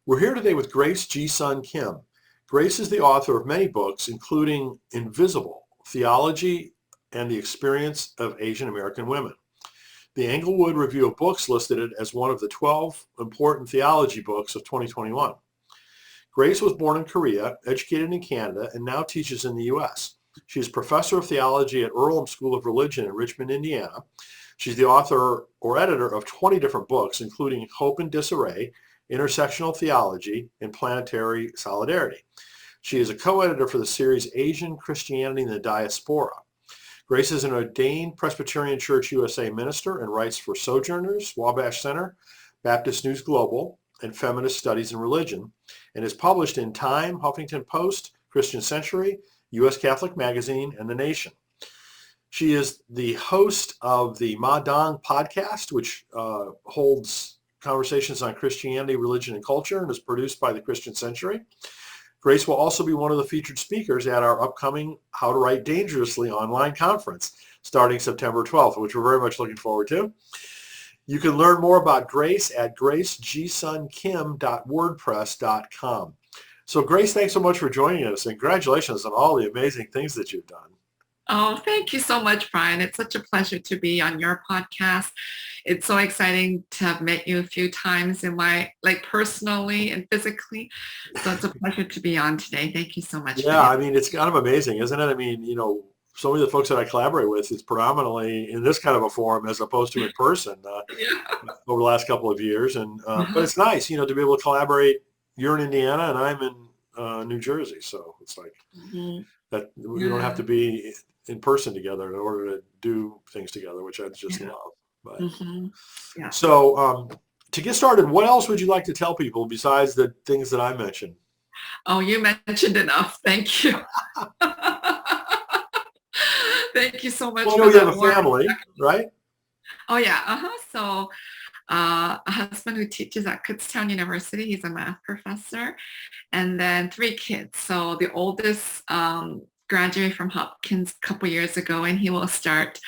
We're here today with Grace Ji-Sun Kim. Grace is the author of many books, including Invisible, Theology and the Experience of Asian American Women. The Englewood Review of Books listed it as one of the 12 important theology books of 2021. Grace was born in Korea, educated in Canada, and now teaches in the U.S. She is professor of theology at Earlham School of Religion in Richmond, Indiana. She's the author or editor of 20 different books, including Hope in Disarray, Intersectional Theology, and Planetary Solidarity. She is a co-editor for the series Asian Christianity in the Diaspora. Grace is an ordained Presbyterian Church USA minister and writes for Sojourners, Wabash Center, Baptist News Global, and Feminist Studies in Religion, and is published in Time, Huffington Post, Christian Century, U.S. Catholic Magazine, and The Nation. She is the host of the Ma Dong podcast, which holds conversations on Christianity, religion, and culture, and is produced by the Christian Century. Grace will also be one of the featured speakers at our upcoming How to Write Dangerously online conference starting September 12th, which we're very much looking forward to. You can learn more about Grace at gracejisunkim.wordpress.com. So Grace, thanks so much for joining us, and congratulations on all the amazing things that you've done. Oh, thank you so much, Brian. It's such a pleasure to be on your podcast. It's so exciting to have met you a few times personally and physically. So it's a pleasure to be on today. Thank you so much. Yeah, I mean, it's kind of amazing, isn't it? I mean, some of the folks that I collaborate with, it's predominantly in this kind of a forum as opposed to in person over the last couple of years. And but it's nice, to be able to collaborate. You're in Indiana and I'm in New Jersey. So it's like that we don't have to be in person together in order to do things together, which I just love. But, So to get started, what else would you like to tell people besides the things that I mentioned? Oh, you mentioned enough. Thank you. Thank you so much. Well, you have a family, right? Oh, yeah. So a husband who teaches at Kutztown University. He's a math professor. And then 3 kids. So the oldest graduated from Hopkins a couple years ago, and he will start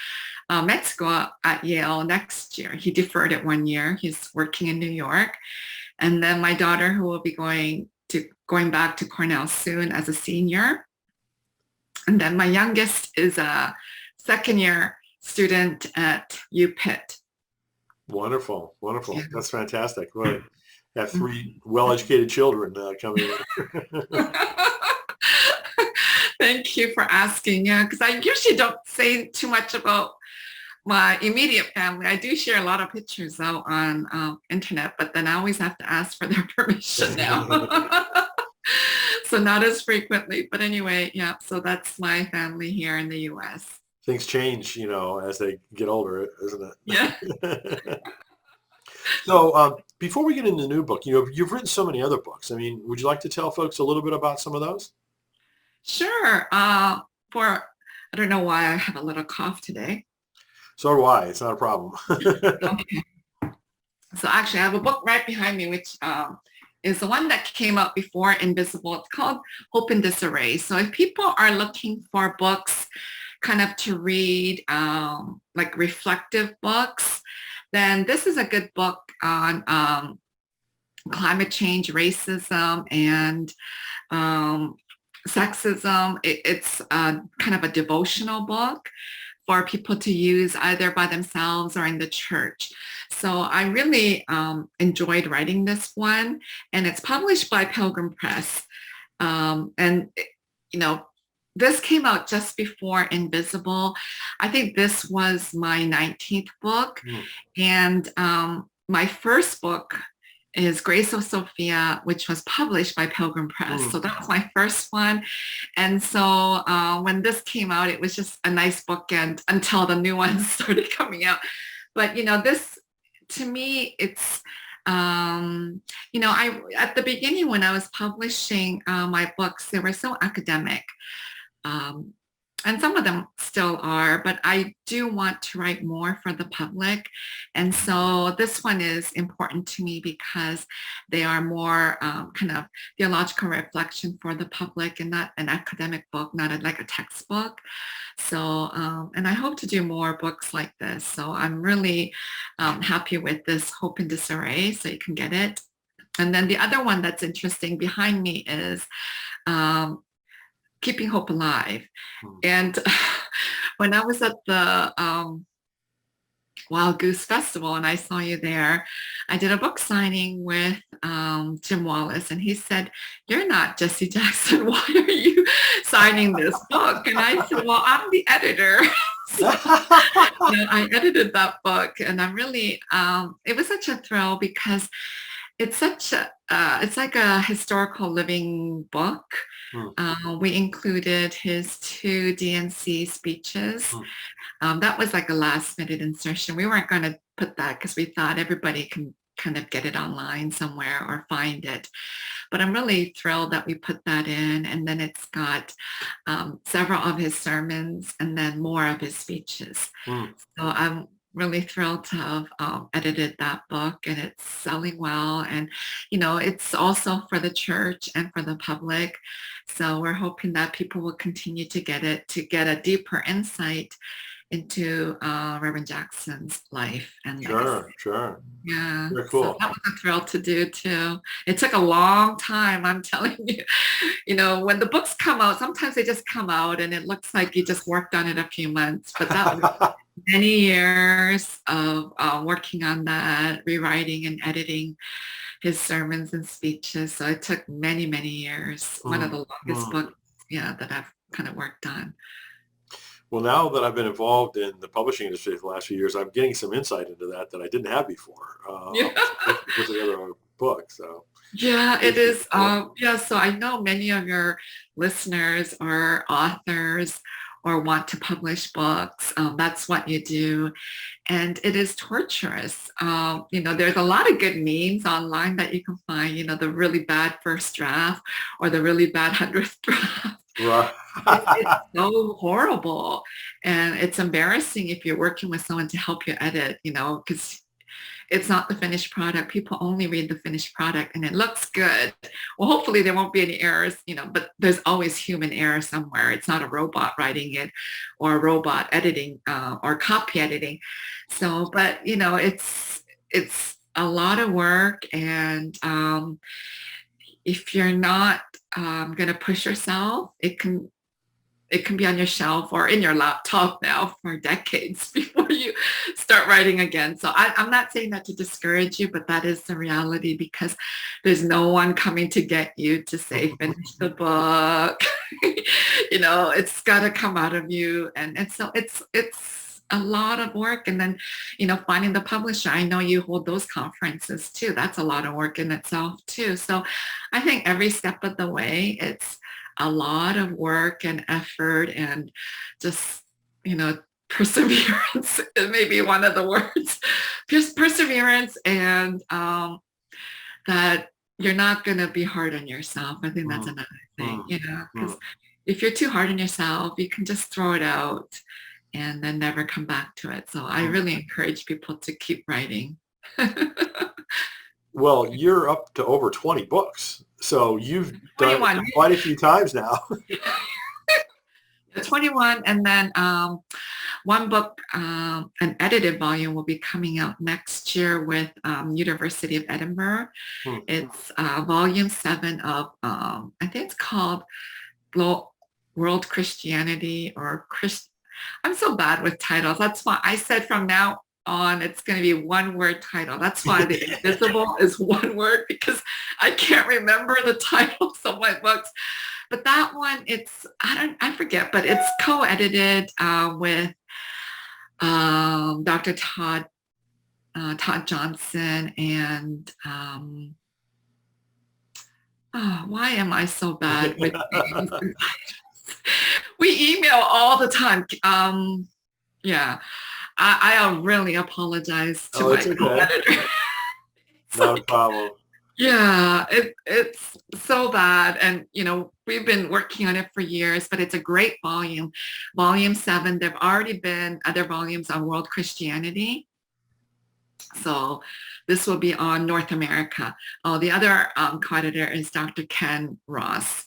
med school at Yale next year. He deferred it 1 year. He's working in New York. And then my daughter, who will be going back to Cornell soon as a senior. And then my youngest is a second-year student at UPitt. Wonderful. Yeah. That's fantastic. Well, I have 3 well-educated children coming in. Thank you for asking. Yeah, because I usually don't say too much about my immediate family. I do share a lot of pictures though on internet, but then I always have to ask for their permission now. So not as frequently, but anyway, yeah. So that's my family here in the U.S. Things change, as they get older, isn't it? Yeah. So before we get into the new book, you've written so many other books. I mean, would you like to tell folks a little bit about some of those? Sure. I don't know why I have a little cough today. So do I. It's not a problem. Okay. So actually, I have a book right behind me, which is the one that came out before Invisible. It's called Hope in Disarray. So if people are looking for books kind of to read, like reflective books, then this is a good book on climate change, racism, and sexism. It's kind of a devotional book for people to use either by themselves or in the church. So I really enjoyed writing this one, and it's published by Pilgrim Press. This came out just before Invisible. I think this was my 19th book. And my first book is Grace of Sophia, which was published by Pilgrim Press. So that was my first one. And so when this came out, it was just a nice bookend until the new ones started coming out. But, this, to me, it's, at the beginning when I was publishing my books, they were so academic. And some of them still are, but I do want to write more for the public. And so this one is important to me because they are more kind of theological reflection for the public and not an academic book, not like a textbook. So, and I hope to do more books like this. So I'm really happy with this Hope in Disarray, so you can get it. And then the other one that's interesting behind me is um, Keeping Hope Alive. Hmm. And when I was at the Wild Goose Festival and I saw you there, I did a book signing with Jim Wallace, and he said, "You're not Jesse Jackson. Why are you signing this book?" And I said, "Well, I'm the editor." So, I edited that book, and I'm really, it was such a thrill because it's such a, it's like a historical living book. Hmm. We included his two DNC speeches. Hmm. That was like a last minute insertion. We weren't going to put that because we thought everybody can kind of get it online somewhere or find it. But I'm really thrilled that we put that in. And then it's got several of his sermons and then more of his speeches. Hmm. So I'm really thrilled to have edited that book, and it's selling well. And, it's also for the church and for the public. So we're hoping that people will continue to get it, to get a deeper insight into Reverend Jackson's life and legacy. Sure. Yeah, Very so cool. that was a thrill to do too. It took a long time, I'm telling you. When the books come out, sometimes they just come out and it looks like you just worked on it a few months, but that was many years of working on that, rewriting and editing his sermons and speeches. So it took many, many years. One of the longest books, that I've kind of worked on. Well, now that I've been involved in the publishing industry for the last few years, I'm getting some insight into that I didn't have before. Yeah. Put together a book, so. Yeah, it is. So I know many of your listeners are authors or want to publish books. That's what you do. And it is torturous. There's a lot of good memes online that you can find, the really bad first draft or the really bad 100th draft. Right. It's so horrible. And it's embarrassing if you're working with someone to help you edit, because it's not the finished product. People only read the finished product and it looks good. Well, hopefully there won't be any errors, but there's always human error somewhere. It's not a robot writing it or a robot editing or copy editing. So, but it's a lot of work, and if you're not going to push yourself, it can be on your shelf or in your laptop now for decades before you start writing again. So I'm not saying that to discourage you, but that is the reality, because there's no one coming to get you to say, finish the book. It's got to come out of you. And so it's a lot of work. And then, finding the publisher. I know you hold those conferences too. That's a lot of work in itself too. So I think every step of the way, it's a lot of work and effort and just, perseverance is maybe one of the words. Just perseverance, and that you're not going to be hard on yourself. I think that's another thing, because if you're too hard on yourself, you can just throw it out and then never come back to it. So I really encourage people to keep writing. Well, you're up to over 20 books. So you've done 21. it quite a few times now. 21. And then one book, an edited volume, will be coming out next year with University of Edinburgh. It's volume 7 of, I think it's called World Christianity or I'm so bad with titles. That's why I said from now on, it's going to be one word title. That's why The Invisible is one word, because I can't remember the titles of my books. But that one, I forget, but it's co-edited with Dr. Todd Johnson and why am I so bad with names? We email all the time. I really apologize to my co-editor. Not a problem. Yeah, it's so bad. And, we've been working on it for years, but it's a great volume. Volume 7, there've already been other volumes on world Christianity. So this will be on North America. The other co-editor is Dr. Ken Ross.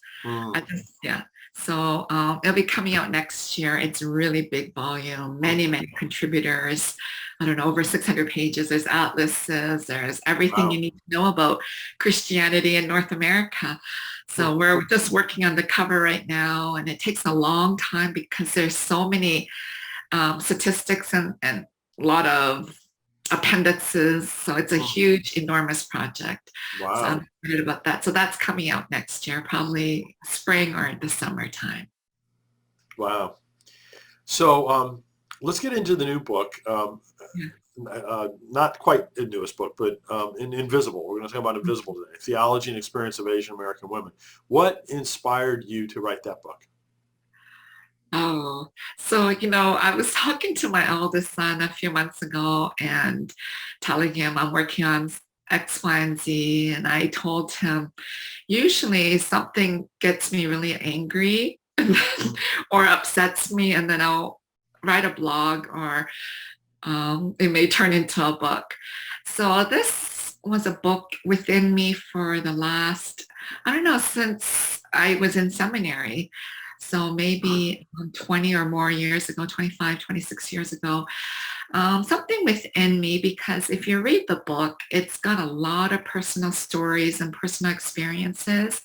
So it'll be coming out next year. It's a really big volume, many contributors. I don't know, over 600 pages. There's atlases, there's everything you Wow. need to know about Christianity in North America. So we're just working on the cover right now, and it takes a long time because there's so many statistics and a lot of appendices. So it's a huge, enormous project. So Wow. I'm excited about that. So that's coming out next year, probably spring or the summertime. Wow. So let's get into the new book. Yeah. Not quite the newest book, but in Invisible. We're going to talk about Invisible today. Theology and Experience of Asian American Women. What inspired you to write that book? Oh, so, I was talking to my eldest son a few months ago and telling him I'm working on X, Y, and Z. And I told him, usually something gets me really angry or upsets me, and then I'll write a blog or it may turn into a book. So this was a book within me for the last, I don't know, since I was in seminary. So maybe 20 or more years ago, 25, 26 years ago, something within me, because if you read the book, it's got a lot of personal stories and personal experiences.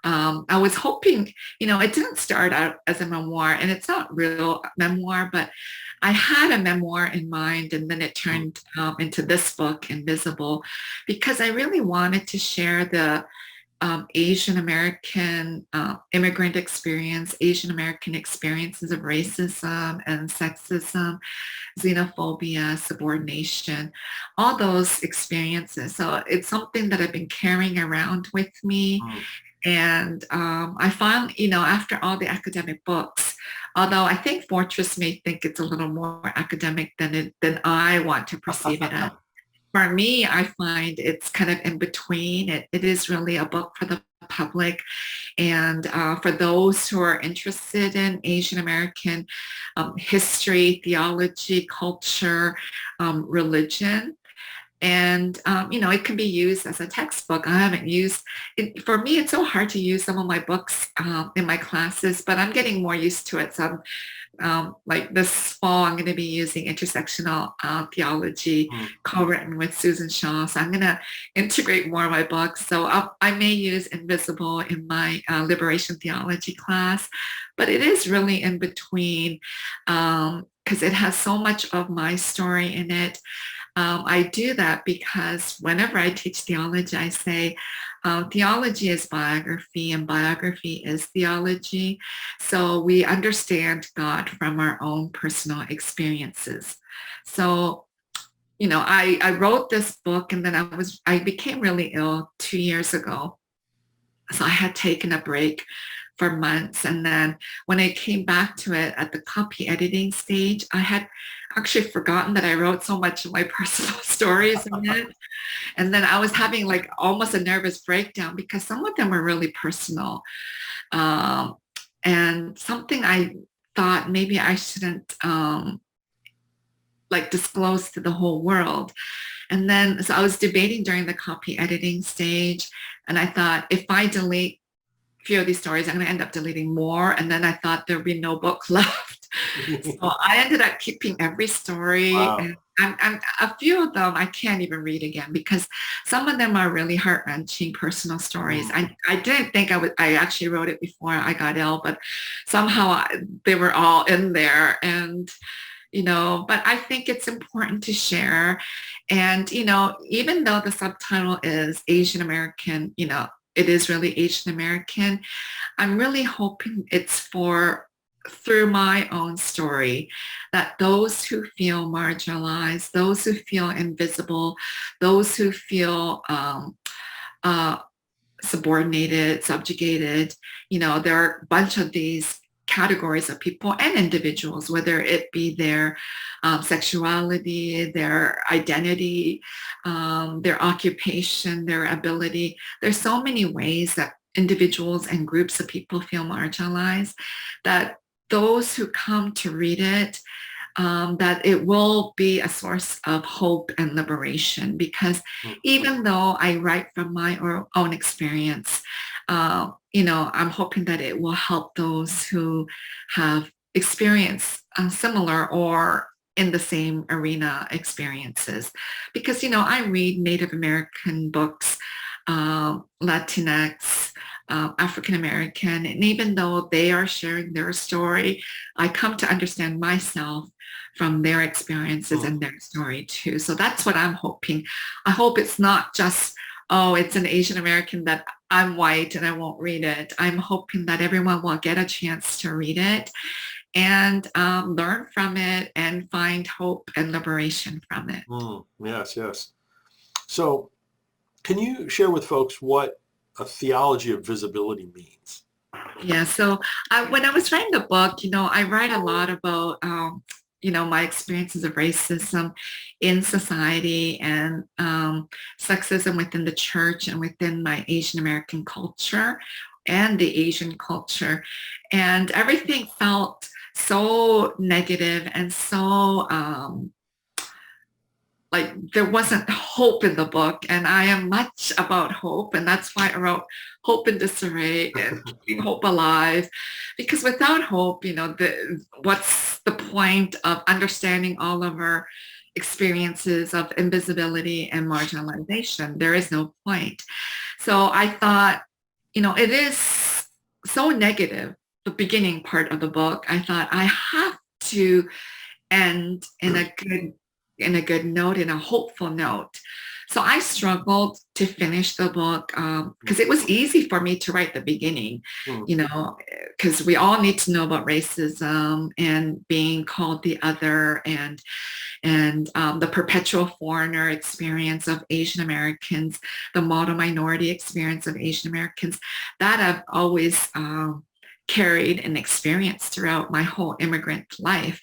I was hoping, it didn't start out as a memoir, and it's not real memoir, but I had a memoir in mind, and then it turned into this book, Invisible, because I really wanted to share the Asian American immigrant experience, Asian American experiences of racism and sexism, xenophobia, subordination, all those experiences. So it's something that I've been carrying around with me. Mm. And I found, after all the academic books, although I think Fortress may think it's a little more academic than I want to perceive it as. For me, I find it's kind of in between. It is really a book for the public, and for those who are interested in Asian American history, theology, culture, religion. And it can be used as a textbook. I haven't used it. For me, it's so hard to use some of my books in my classes, but I'm getting more used to it. So like this fall, I'm going to be using intersectional theology, co-written with Susan Shaw. So I'm going to integrate more of my books. So I may use Invisible in my liberation theology class, but it is really in between because it has so much of my story in it. I do that because whenever I teach theology, I say theology is biography and biography is theology. So we understand God from our own personal experiences. So, I wrote this book, and then I became really ill 2 years ago. So I had taken a break for months. And then when I came back to it at the copy editing stage, I had actually forgotten that I wrote so much of my personal stories in it. And then I was having like almost a nervous breakdown because some of them were really personal. Um, and something I thought maybe I shouldn't like disclose to the whole world. And then, so I was debating during the copy editing stage, and I thought if I delete a few of these stories, I'm going to end up deleting more. And then I thought there'd be no book left. So I ended up keeping every story. Wow. And a few of them I can't even read again because some of them are really heart-wrenching personal stories. I didn't think I actually wrote it before I got ill, but somehow they were all in there. And but I think it's important to share. And, even though the subtitle is Asian American, it is really Asian American, I'm really hoping it's through my own story, that those who feel marginalized, those who feel invisible, those who feel uh, subordinated, subjugated, there are a bunch of these categories of people and individuals, whether it be their sexuality, their identity, their occupation, their ability. There's so many ways that individuals and groups of people feel marginalized, that those who come to read it, that it will be a source of hope and liberation. Because even though I write from my own experience, I'm hoping that it will help those who have experienced similar or in the same arena experiences. Because, I read Native American books, Latinx, African American, and even though they are sharing their story, I come to understand myself from their experiences and their story too. So that's what I'm hoping. I hope it's not just, oh, it's an Asian American that I'm white and I won't read it. I'm hoping that everyone will get a chance to read it and learn from it and find hope and liberation from it. Yes, yes. So can you share with folks what a theology of visibility means? Yeah, so when I was writing the book, I write a lot about, my experiences of racism in society and sexism within the church and within my Asian American culture and the Asian culture. And everything felt so negative and so like there wasn't hope in the book, and I am much about hope, and that's why I wrote Hope in Disarray and Keeping Hope Alive, because without hope, what's the point of understanding all of our experiences of invisibility and marginalization? There is no point. So I thought, it is so negative, the beginning part of the book. I thought I have to end in a good note, in a hopeful note. So I struggled to finish the book because it was easy for me to write the beginning, because we all need to know about racism and being called the other and the perpetual foreigner experience of Asian Americans, the model minority experience of Asian Americans that I've always carried and experienced throughout my whole immigrant life.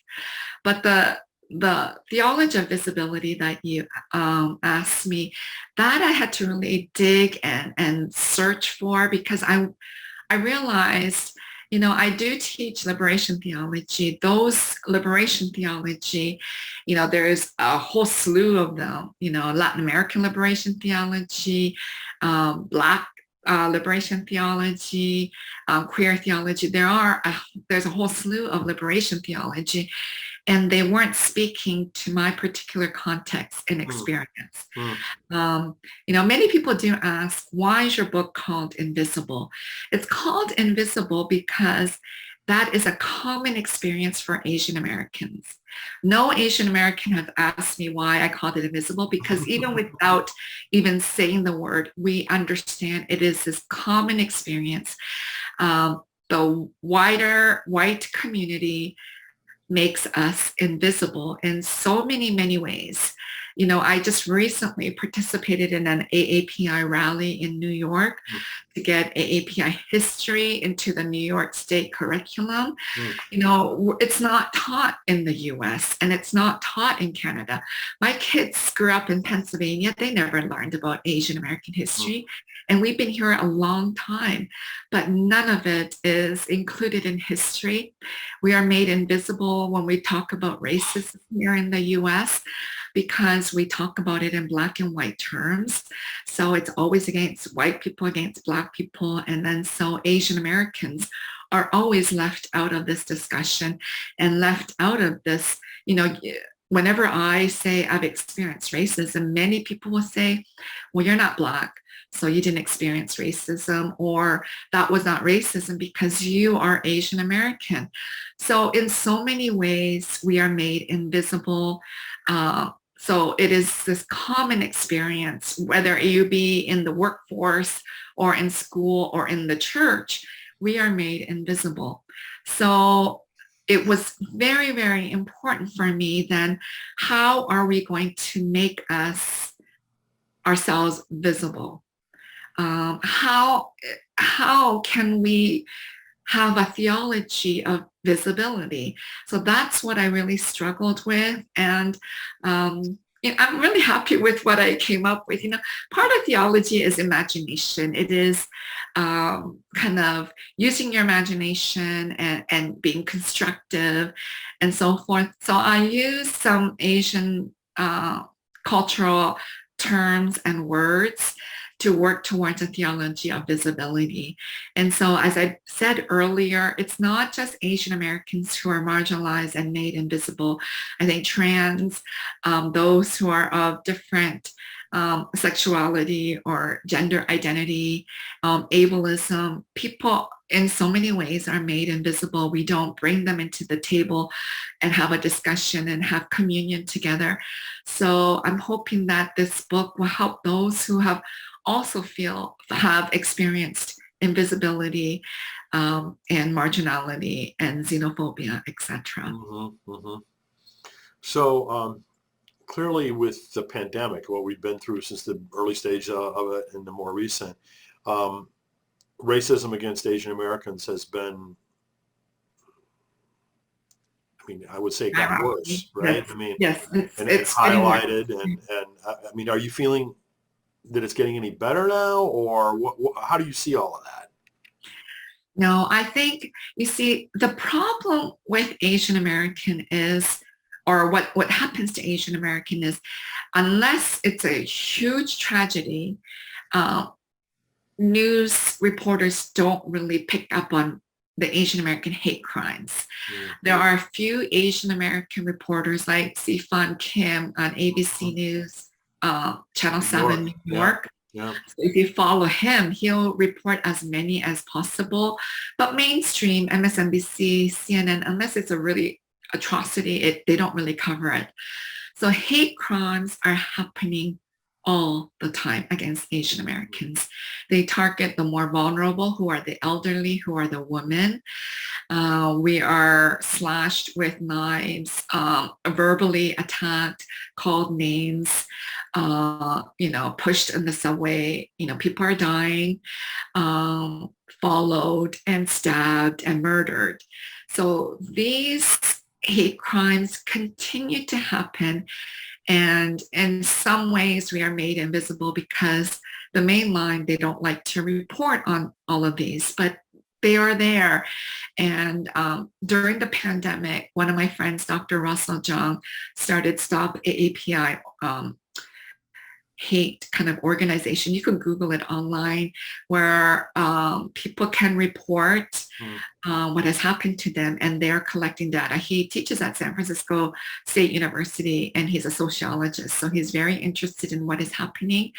But the theology of visibility that you asked me, that I had to really dig and search for, because I realized, I do teach liberation theology. Those liberation theology, there's a whole slew of them, Latin American liberation theology, Black liberation theology, queer theology. There's a whole slew of liberation theology, and they weren't speaking to my particular context and experience. Many people do ask, why is your book called Invisible? It's called Invisible because that is a common experience for Asian Americans. No Asian American have asked me why I called it invisible, because even without even saying the word, we understand it is this common experience. The wider white community makes us invisible in so many, many ways. I just recently participated in an AAPI rally in New York to get AAPI history into the New York State curriculum. It's not taught in the US and it's not taught in Canada. My kids grew up in Pennsylvania. They never learned about Asian American history. And we've been here a long time, but none of it is included in history. We are made invisible when we talk about racism here in the US, because we talk about it in Black and white terms. So it's always against white people, against Black people. And then so Asian Americans are always left out of this discussion and left out of this, whenever I say I've experienced racism, many people will say, well, you're not Black, so you didn't experience racism, or that was not racism because you are Asian American. So in so many ways, we are made invisible. So it is this common experience, whether you be in the workforce or in school or in the church, we are made invisible. So it was very, very important for me then, how are we going to make ourselves visible? How can we have a theology of visibility? So that's what I really struggled with. And I'm really happy with what I came up with. Part of theology is imagination. It is kind of using your imagination and being constructive and so forth. So I use some Asian cultural terms and words to work towards a theology of visibility. And so, as I said earlier, it's not just Asian Americans who are marginalized and made invisible. I think trans, those who are of different sexuality or gender identity, ableism, people in so many ways are made invisible. We don't bring them into the table and have a discussion and have communion together. So I'm hoping that this book will help those who have experienced invisibility and marginality and xenophobia, etc. Mm-hmm, mm-hmm. So clearly with the pandemic, what we've been through since the early stage of it and the more recent, racism against Asian Americans has been, I mean, I would say it got worse, right? Yes, I mean, yes, and it's getting highlighted, worse. and I mean, are you feeling that it's getting any better now, or how do you see all of that? No, I think, you see, the problem with Asian American is, or what happens to Asian American is, unless it's a huge tragedy, uh, news reporters don't really pick up on the Asian American hate crimes. Mm-hmm. There are a few Asian American reporters like Sifan Kim on ABC News, Channel 7 New York. Yeah. So if you follow him, he'll report as many as possible. But mainstream, MSNBC, CNN, unless it's a really atrocity, they don't really cover it. So hate crimes are happening all the time against Asian Americans. They target the more vulnerable, who are the elderly, who are the women. We are slashed with knives, verbally attacked, called names, pushed in the subway. People are dying, followed and stabbed and murdered. So these hate crimes continue to happen. And in some ways, we are made invisible because the main line, they don't like to report on all of these, but they are there. And during the pandemic, one of my friends, Dr. Russell Jung, started Stop AAPI hate kind of organization. You can Google it online, where people can report what has happened to them, and they're collecting data. He teaches at San Francisco State University, and he's a sociologist. So he's very interested in what is happening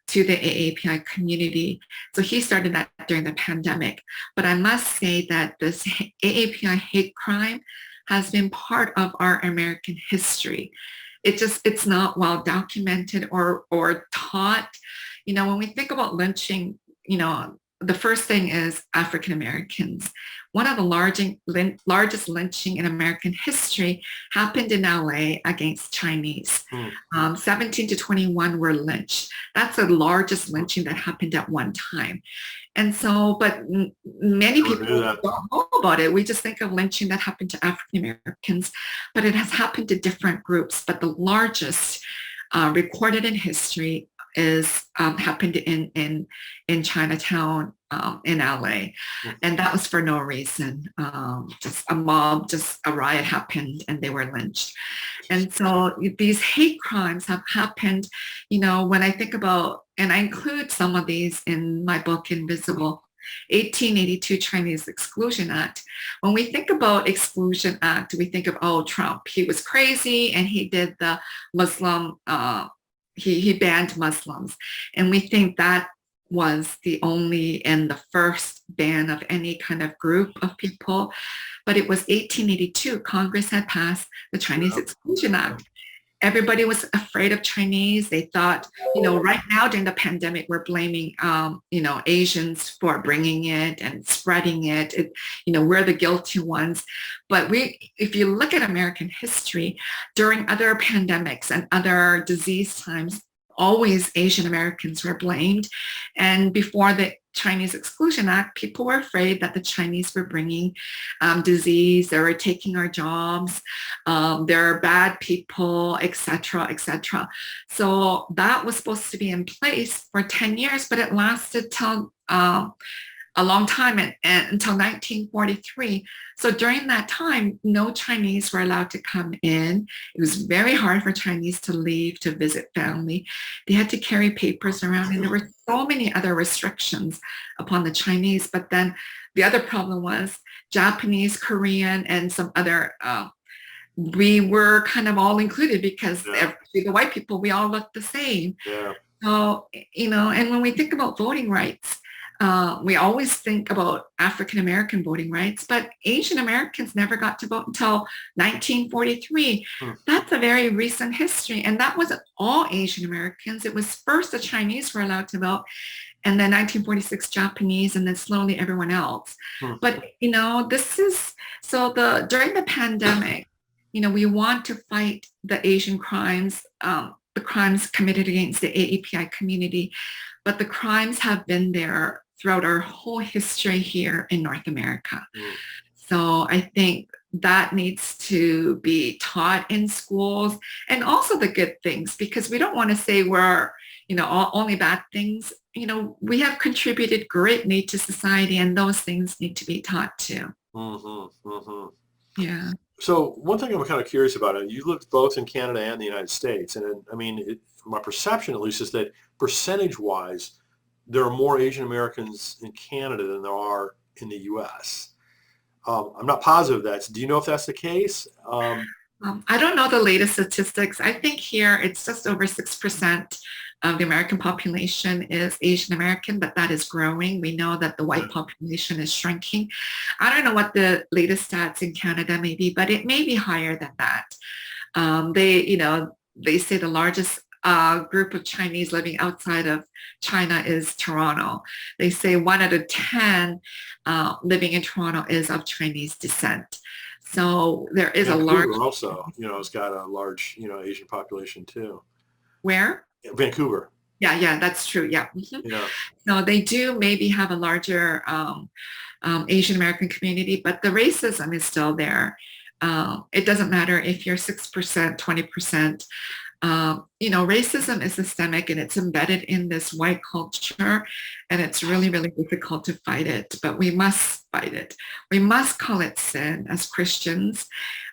to the AAPI community. So he started that during the pandemic. But I must say that this AAPI hate crime has been part of our American history. It's not well documented or taught. When we think about lynching, the first thing is African Americans. One of the largest lynching in American history happened in LA against Chinese. 17 to 21 were lynched. That's the largest lynching that happened at one time. And so, but many people don't know about it. We just think of lynching that happened to African Americans, but it has happened to different groups. But the largest recorded in history is happened in Chinatown in LA, and that was for no reason. Just a riot happened, and they were lynched. And so these hate crimes have happened. When I think about, and I include some of these in my book, Invisible, 1882 Chinese Exclusion Act. When we think about Exclusion Act, we think of, Trump. He was crazy, and he did the Muslim. He banned Muslims, and we think that was the only and the first ban of any kind of group of people. But it was 1882. Congress had passed the Chinese Exclusion Act. Everybody was afraid of Chinese. They thought, right now during the pandemic, we're blaming, Asians for bringing it and spreading it. We're the guilty ones. But if you look at American history, during other pandemics and other disease times, always Asian Americans were blamed. And before the Chinese Exclusion Act, people were afraid that the Chinese were bringing disease, they were taking our jobs, they're bad people, etc., etc. So that was supposed to be in place for 10 years, but it lasted till a long time and until 1943. So during that time, no Chinese were allowed to come in. It was very hard for Chinese to leave to visit family. They had to carry papers around, and there were so many other restrictions upon the Chinese. But then the other problem was Japanese, Korean, and some other we were kind of all included because the white people, we all looked the same. Yeah. So, and when we think about voting rights, we always think about African American voting rights, but Asian Americans never got to vote until 1943. That's a very recent history. And that wasn't all Asian Americans. It was first the Chinese were allowed to vote, and then 1946 Japanese, and then slowly everyone else. But, during the pandemic, we want to fight the Asian crimes, the crimes committed against the AAPI community, but the crimes have been there throughout our whole history here in North America. So I think that needs to be taught in schools, and also the good things, because we don't want to say we're, only bad things. We have contributed greatly to society, and those things need to be taught too. Yeah. So one thing I'm kind of curious about, you lived both in Canada and the United States, and my perception at least is that percentage-wise, there are more Asian Americans in Canada than there are in the U.S. I'm not positive do you know if that's the case? I don't know the latest statistics. I think here it's just over 6% of the American population is Asian American, but that is growing. We know that the white population is shrinking. I don't know what the latest stats in Canada may be, but it may be higher than that. They say the largest group of Chinese living outside of China is Toronto. They say 1 out of 10 living in Toronto is of Chinese descent. So there is Vancouver a large. Also, it's got a large, Asian population too. Where? Vancouver. Yeah, that's true. Yeah. So they do maybe have a larger Asian American community, but the racism is still there. It doesn't matter if you're 6%, 20%. Racism is systemic, and it's embedded in this white culture, and it's really, really difficult to fight it, but we must fight it. We must call it sin as Christians,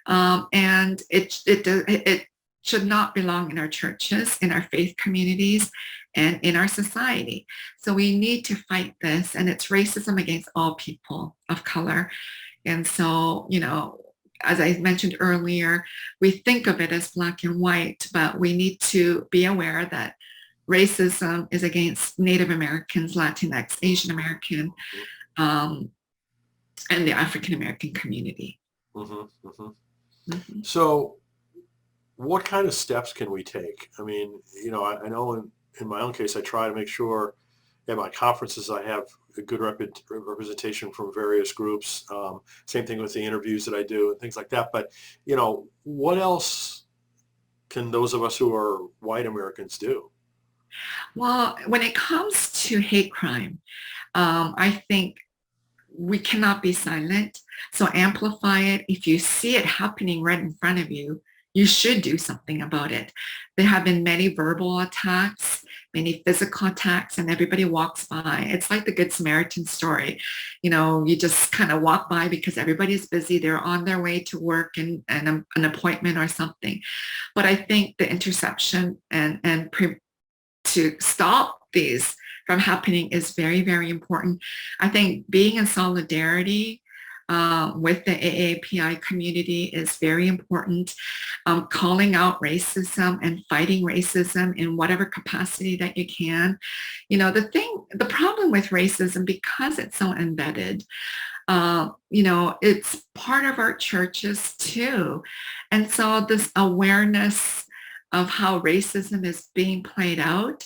and it should not belong in our churches, in our faith communities, and in our society. So we need to fight this, and it's racism against all people of color. And so, as I mentioned earlier, we think of it as black and white, but we need to be aware that racism is against Native Americans, Latinx, Asian American, and the African American community. So what kind of steps can we take? I know in my own case, I try to make sure at my conferences I have a good representation from various groups. Same thing with the interviews that I do and things like that. But, what else can those of us who are white Americans do? Well, when it comes to hate crime, I think we cannot be silent. So amplify it. If you see it happening right in front of you, you should do something about it. There have been many verbal attacks, many physical attacks, and everybody walks by. It's like the Good Samaritan story. You just kind of walk by because everybody's busy. They're on their way to work and an appointment or something. But I think the interception and to stop these from happening is very, very important. I think being in solidarity with the AAPI community is very important. Calling out racism and fighting racism in whatever capacity that you can. The problem with racism, because it's so embedded, it's part of our churches too. And so this awareness of how racism is being played out,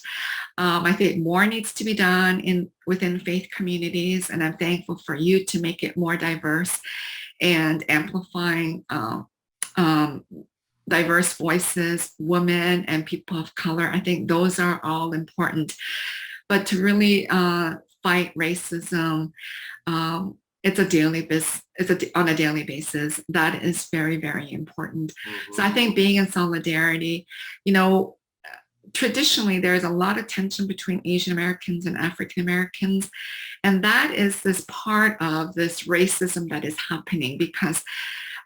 I think more needs to be done within faith communities, and I'm thankful for you to make it more diverse and amplifying diverse voices, women and people of color. I think those are all important. But to really fight racism, it's a daily on a daily basis. That is very, very important. So I think being in solidarity, traditionally there's a lot of tension between Asian Americans and African Americans, and that is this part of this racism that is happening because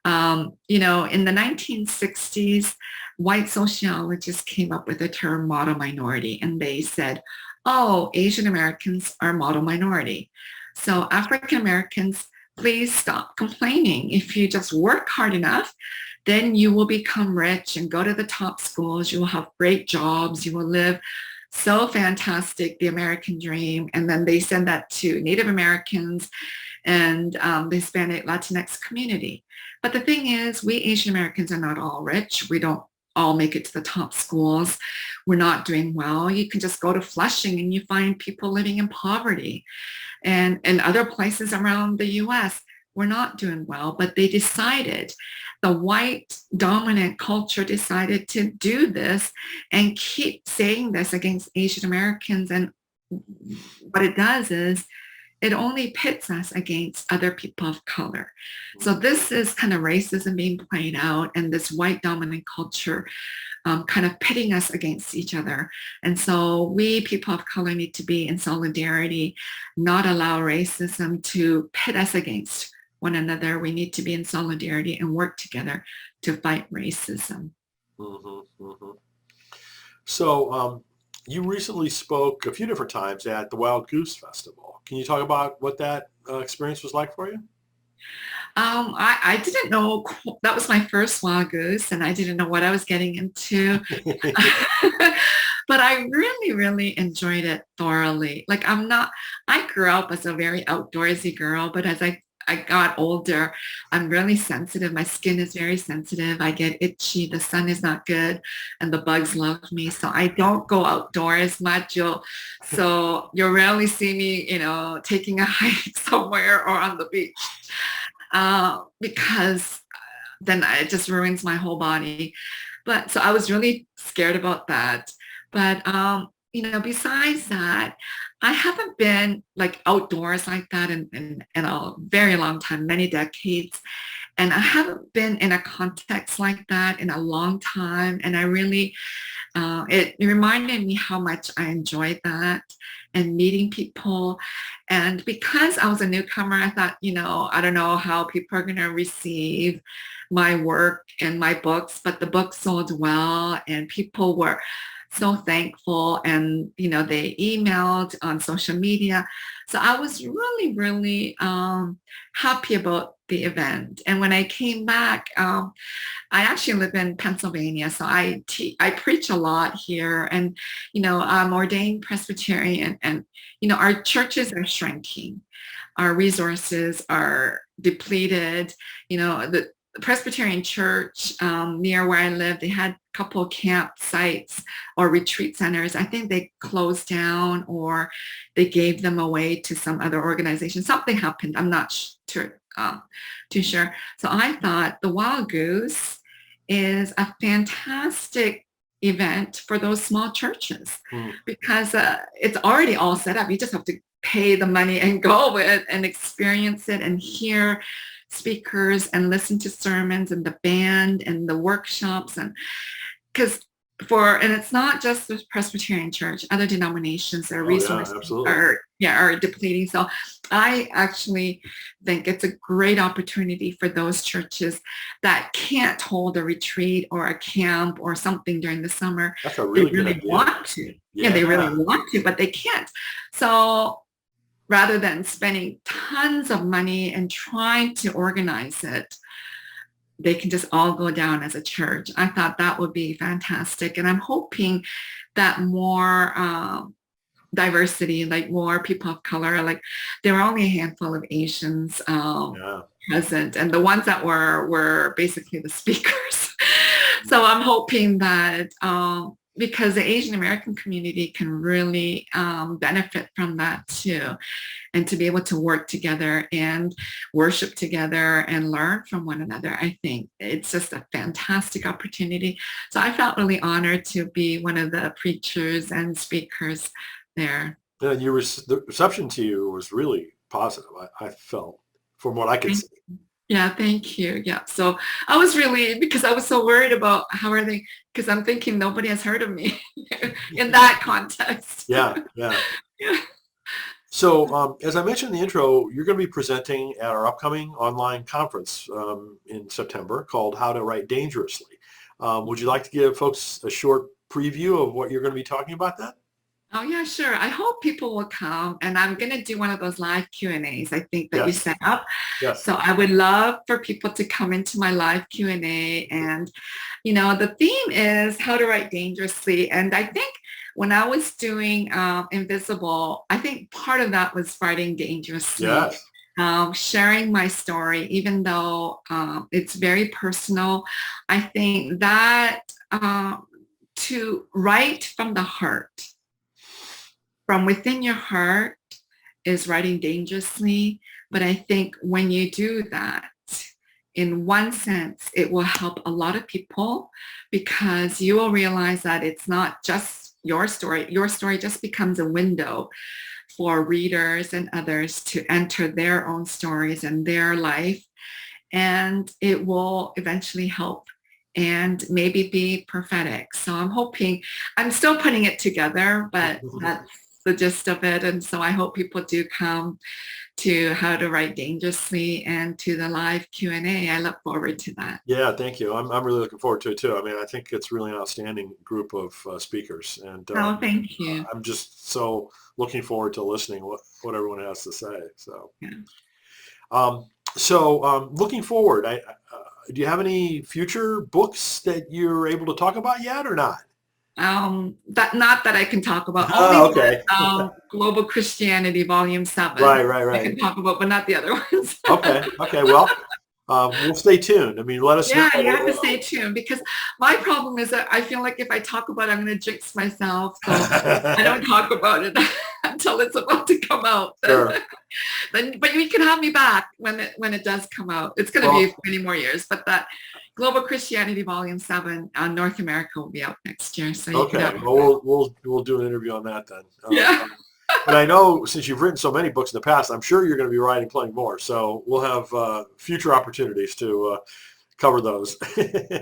in the 1960s, white sociologists came up with the term model minority, and they said, oh, Asian Americans are model minority. So African Americans, please stop complaining. If you just work hard enough, then you will become rich and go to the top schools. You will have great jobs. You will live so fantastic, the American dream. And then they send that to Native Americans and the Hispanic Latinx community. But the thing is, we Asian Americans are not all rich. We don't all make it to the top schools. We're not doing well. You can just go to Flushing and you find people living in poverty. And in other places around the US, we're not doing well, but they decided, the white dominant culture decided to do this and keep saying this against Asian Americans. And what it does is it only pits us against other people of color. So this is kind of racism being played out, and this white dominant culture kind of pitting us against each other. And so we people of color need to be in solidarity, not allow racism to pit us against one another. We need to be in solidarity and work together to fight racism. Mm-hmm, mm-hmm. So you recently spoke a few different times at the Wild Goose Festival. Can you talk about what that experience was like for you? I didn't know, that was my first Wild Goose, and I didn't know what I was getting into. But I really, really enjoyed it thoroughly. Like I grew up as a very outdoorsy girl, but as I got older, I'm really sensitive. My skin is very sensitive. I get itchy. The sun is not good, and the bugs love me. So I don't go outdoors much. So you'll rarely see me, taking a hike somewhere or on the beach, because then it just ruins my whole body. But so I was really scared about that. But besides that, I haven't been like outdoors like that in a very long time, many decades. And I haven't been in a context like that in a long time. And I really, it reminded me how much I enjoyed that and meeting people. And because I was a newcomer, I thought, I don't know how people are going to receive my work and my books, but the book sold well and people were so thankful, and they emailed on social media. So I was really, really happy about the event. And when I came back, I actually live in Pennsylvania, so I preach a lot here, and I'm ordained Presbyterian, and our churches are shrinking, our resources are depleted. The Presbyterian church near where I live, they had a couple of campsites or retreat centers. I think they closed down or they gave them away to some other organization. Something happened. I'm not too sure. So I thought the Wild Goose is a fantastic event for those small churches because it's already all set up. You just have to pay the money and go and experience it and hear speakers and listen to sermons and the band and the workshops. And and it's not just the Presbyterian church, other denominations, their resources are depleting. So I actually think it's a great opportunity for those churches that can't hold a retreat or a camp or something during the summer. That's a really good idea. Want to. Yeah, they really want to, but they can't. So rather than spending tons of money and trying to organize it, they can just all go down as a church. I thought that would be fantastic. And I'm hoping that more diversity, like more people of color, like there were only a handful of Asians present, and the ones that were basically the speakers. So I'm hoping that because the Asian American community can really benefit from that too. And to be able to work together and worship together and learn from one another, I think it's just a fantastic opportunity. So I felt really honored to be one of the preachers and speakers there. Yeah, the reception to you was really positive, I felt, from what I could see. Yeah, thank you. Yeah. So I was really, because I was so worried about how are they, because I'm thinking nobody has heard of me in that context. Yeah, yeah. Yeah. So, as I mentioned in the intro, you're going to be presenting at our upcoming online conference in September called How to Write Dangerously. Would you like to give folks a short preview of what you're going to be talking about then? Oh yeah, sure. I hope people will come, and I'm gonna do one of those live Q&As I think that you Yes, set up. yes. So I would love for people to come into my live Q&A, and the theme is how to write dangerously. And I think when I was doing Invisible, I think part of that was writing dangerously, Yes. sharing my story, even though it's very personal. I think that to write from the heart, from within your heart, is writing dangerously. But I think when you do that, in one sense, it will help a lot of people because you will realize that it's not just your story. Your story just becomes a window for readers and others to enter their own stories and their life. And it will eventually help and maybe be prophetic. So I'm hoping, I'm still putting it together, but that's the gist of it. And so I hope people do come to How to Write Dangerously and to the live Q&A. I look forward to that. Yeah, thank you. I'm really looking forward to it too. I mean, I think it's really an outstanding group of speakers, and Oh, thank you. I'm just so looking forward to listening what everyone has to say. Yeah. Looking forward, do you have any future books that you're able to talk about yet or not? That not that I can talk about. Only Oh, okay. Global Christianity Volume 7. Right, right, I right. can talk about, but not the other ones. Okay, okay. Well, we'll stay tuned. I mean, let us know. Yeah, you have to stay tuned because my problem is that I feel like if I talk about it, I'm going to jinx myself. So I don't talk about it until it's about to come out. Sure. But you can have me back when it does come out. It's going to Well, be many more years, but that Global Christianity Volume 7 on North America will be out next year. So you can okay. have. Well, we'll do an interview on that then. Yeah. But I know since you've written so many books in the past, I'm sure you're going to be writing plenty more. So we'll have future opportunities to cover those.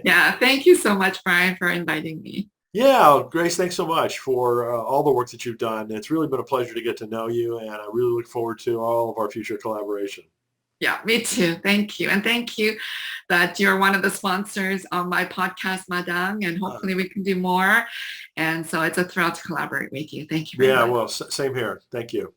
Yeah. Thank you so much, Brian, for inviting me. Yeah, Grace, thanks so much for all the work that you've done. It's really been a pleasure to get to know you, and I really look forward to all of our future collaboration. Yeah, me too. Thank you. And thank you that you're one of the sponsors on my podcast, Madame, and hopefully we can do more. And so it's a thrill to collaborate with you. Thank you very Yeah, much. well, same here. Thank you.